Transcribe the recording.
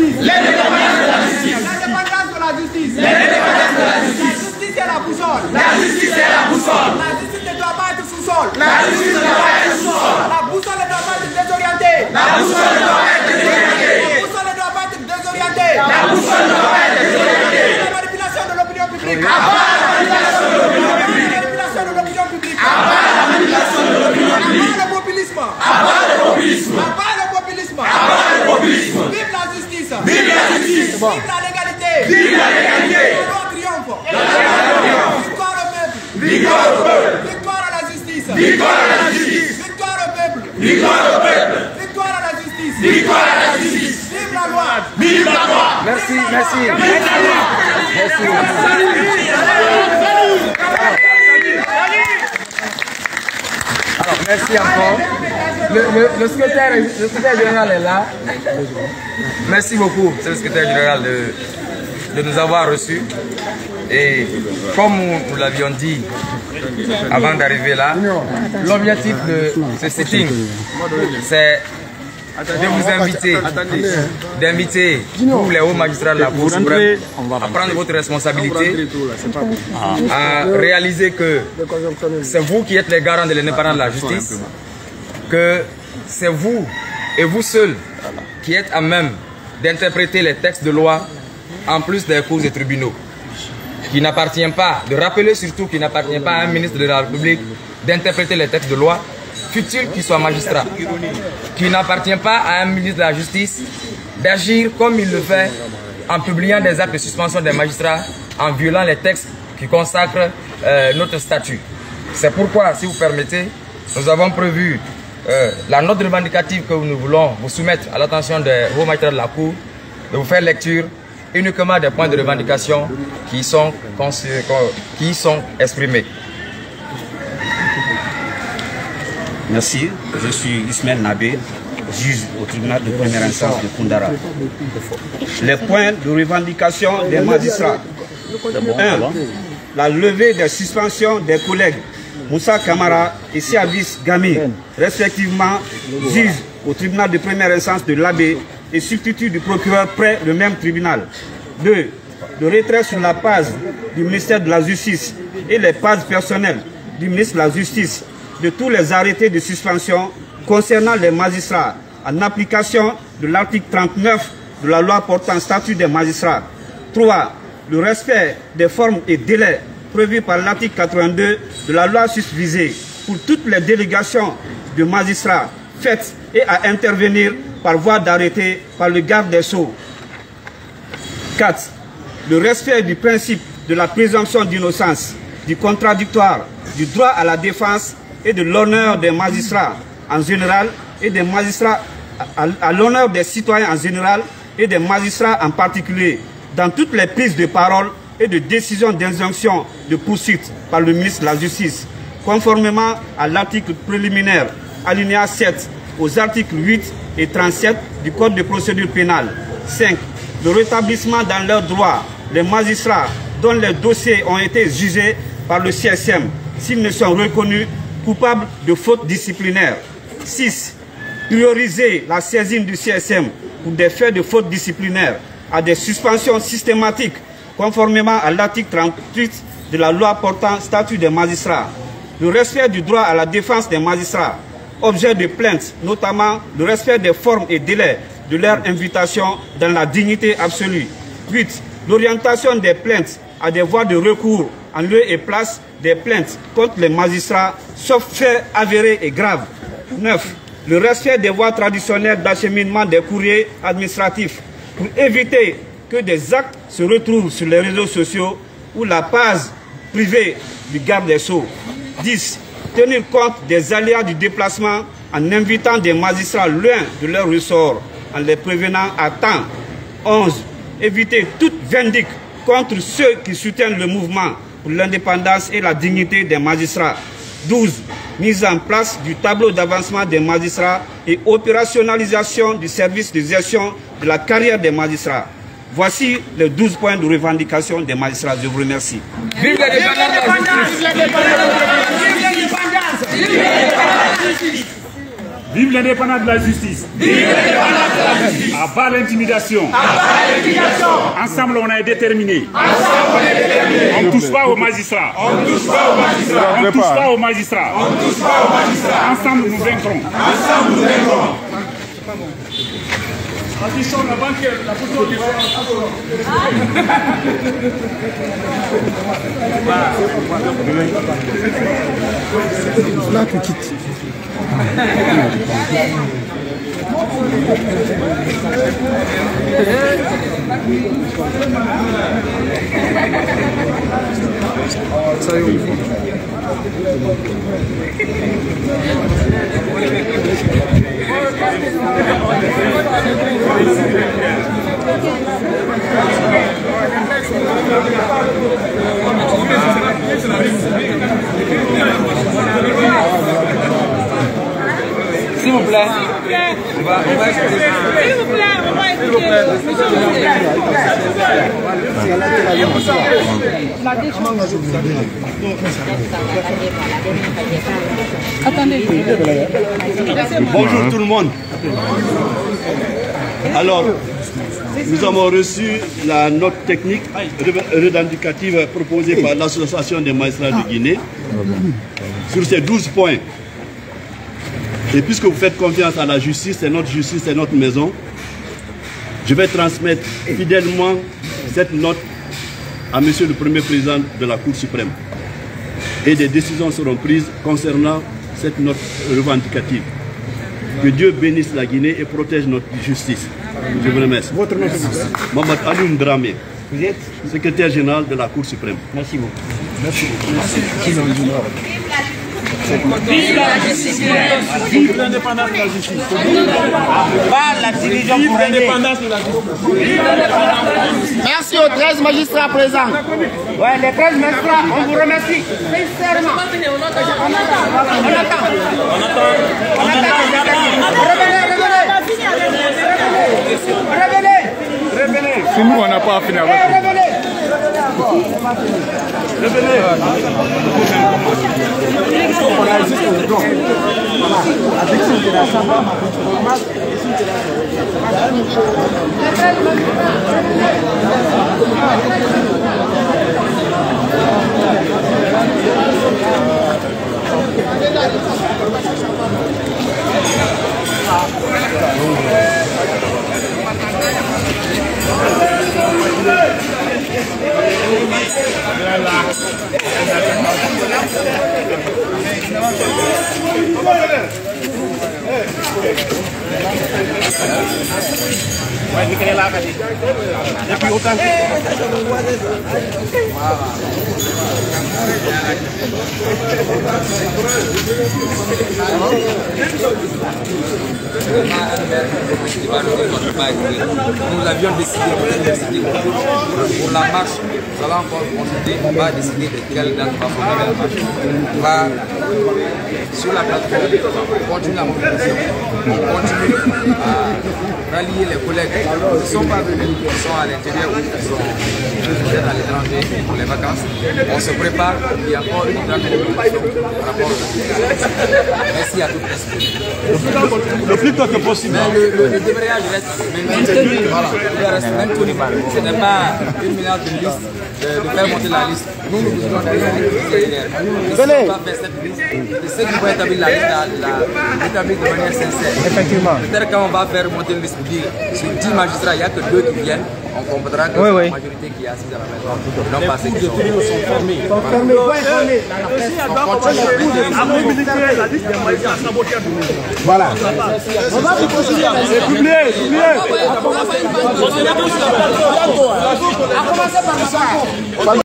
justice. L'indépendance de la justice. L'indépendance de la justice. L'indépendance de la justice. La justice est la boussole. La justice est la boussole. La justice ne doit pas être sous-sol. La justice ne doit pas être sous-sol. La boussole ne doit pas être désorientée. La boussole ne doit pas être désorientée. La boussole ne doit pas être désorientée. La boussole ne doit pas être désorientée. La manipulation de l'opinion publique. La manipulation de l'opinion publique. La manipulation de l'opinion publique. La manipulation de l'opinion publique. Le populisme. Abat le populisme. Abat le populisme. Abat le populisme. Vive la justice. Vive la justice. Vive la légalité. Vive la légalité. La loi triomphe. Victoire au peuple. Victoire au peuple. Victoire à la justice. Victoire à la justice. Victoire au peuple. Victoire au peuple. Victoire à la justice. Victoire à la justice. Vive la loi. Vive la loi. Merci, merci. Vive la loi. Merci. Alors, merci encore. Le secrétaire général est là. Merci beaucoup, c'est le secrétaire général de nous avoir reçus. Et comme nous l'avions dit avant d'arriver là, l'objectif de ce sitting, c'est de vous d'inviter tous les hauts magistrats de la Cour suprême à prendre votre responsabilité, à réaliser que c'est vous qui êtes les garants de l'indépendance de la justice, que c'est vous et vous seuls qui êtes à même d'interpréter les textes de loi en plus des cours et tribunaux, qui n'appartient pas, de rappeler surtout qu'il n'appartient pas à un ministre de la République d'interpréter les textes de loi, fut-il qu'il soit magistrat, qui n'appartient pas à un ministre de la Justice d'agir comme il le fait en publiant des actes de suspension des magistrats, en violant les textes qui consacrent notre statut. C'est pourquoi, si vous permettez, nous avons prévu la note revendicative que nous voulons vous soumettre à l'attention des hauts magistrats de la Cour, de vous faire lecture uniquement des points de revendication qui sont exprimés. Merci, je suis Ismaël Nabé, juge au tribunal de première instance de Koundara. Les points de revendication des magistrats. 1. La levée des suspensions des collègues Moussa Kamara et Siavis Gami, respectivement juges au tribunal de première instance de l'Abbé et substitut du procureur près le même tribunal. 2. Le retrait sur la page du ministère de la Justice et les pages personnelles du ministre de la Justice de tous les arrêtés de suspension concernant les magistrats en application de l'article 39 de la loi portant statut des magistrats. 3. Le respect des formes et délais prévus par l'article 82 de la loi susvisée pour toutes les délégations de magistrats faites et à intervenir par voie d'arrêté par le garde des Sceaux. 4. Le respect du principe de la présomption d'innocence, du contradictoire, du droit à la défense et de l'honneur des magistrats en général et des magistrats à l'honneur des citoyens en général et des magistrats en particulier dans toutes les prises de parole et de décisions d'injonction de poursuite par le ministre de la Justice, conformément à l'article préliminaire alinéa 7 aux articles 8 et 37 du Code de procédure pénale. 5. Le rétablissement dans leurs droits les magistrats dont les dossiers ont été jugés par le CSM s'ils ne sont reconnus coupables de fautes disciplinaires. 6. Prioriser la saisine du CSM pour des faits de fautes disciplinaires à des suspensions systématiques conformément à l'article 38 de la loi portant statut des magistrats. Le respect du droit à la défense des magistrats, objet de plainte, notamment le respect des formes et délais de leur invitation dans la dignité absolue. 8. L'orientation des plaintes à des voies de recours en lieu et place des plaintes contre les magistrats, sauf faits avérés et graves. 9. Le respect des voies traditionnelles d'acheminement des courriers administratifs pour éviter que des actes se retrouvent sur les réseaux sociaux ou la page privée du garde des Sceaux. 10. Tenir compte des aléas du déplacement en invitant des magistrats loin de leur ressort, en les prévenant à temps. 11. Éviter toute vindicte contre ceux qui soutiennent le mouvement pour l'indépendance et la dignité des magistrats. 12. Mise en place du tableau d'avancement des magistrats et opérationnalisation du service de gestion de la carrière des magistrats. Voici les 12 points de revendication des magistrats. Je vous remercie. Vive l'indépendance! Vive l'indépendance! Vive l'indépendance de la justice. Vive l'indépendance de la justice. À bas l'intimidation. Ensemble, on est déterminés. On ne touche pas aux magistrats. On ne touche pas aux magistrats. On ne touche pas aux magistrats. On ne touche pas aux magistrats. Ensemble, nous vaincrons. Ensemble, nous vaincrons. Attention, la banque, la photo du là, petite. Ça y est, s'il vous plaît. On va écouter. S'il vous plaît, on va écouter. Attendez. Bonjour tout le monde. Alors, nous avons reçu la note technique revendicative proposée par l'Association des magistrats de Guinée sur ces 12 points. Et puisque vous faites confiance à la justice, c'est notre maison, je vais transmettre fidèlement cette note à Monsieur le Premier Président de la Cour suprême. Et des décisions seront prises concernant cette note revendicative. Que Dieu bénisse la Guinée et protège notre justice. Je vous remercie. Votre nom? Mohamed Alioune Dramé. Vous êtes secrétaire général de la Cour suprême. Merci beaucoup. Merci beaucoup. Vive la justice. Vive l'indépendance de la justice. Pas la division Vive pour l'indépendance de la justice. Merci aux 13 magistrats présents. Ouais, les 13 magistrats, on vous remercie. Sincèrement. Revenez. C'est nous, on n'a pas fini avec Nous avions décidé pour la marche, nous allons encore consulter, on va décider de quelle date on va faire la marche. On va sur la plateforme continuer la mobilisation, on continue à rallier les collègues qui ne sont pas venus, qui sont à l'intérieur ou qui sont peut-être à l'étranger pour les vacances. On se prépare, il y a encore une grande mobilisation par rapport aux activités. Merci à toutes les Le plus tôt que possible. mais le débrayage reste maintenu. Voilà, il reste maintenu. Ce n'est pas une menace de liste, de faire monter la liste. Nous voulons derrière on va faire cette liste. Et ceux qui vont établir la liste, l'établir de manière sincère. Effectivement. Peut-être quand on va faire monter une liste pour dire sur 10 magistrats, il n'y a que 2 qui viennent, on comprendra que c'est la majorité qui est assise à la maison. Non pas ceux qui sont fermés. On continue À mobiliser la liste des magistrats à saboter. Voilà. On va vous considérer. Publiez. À commencer par le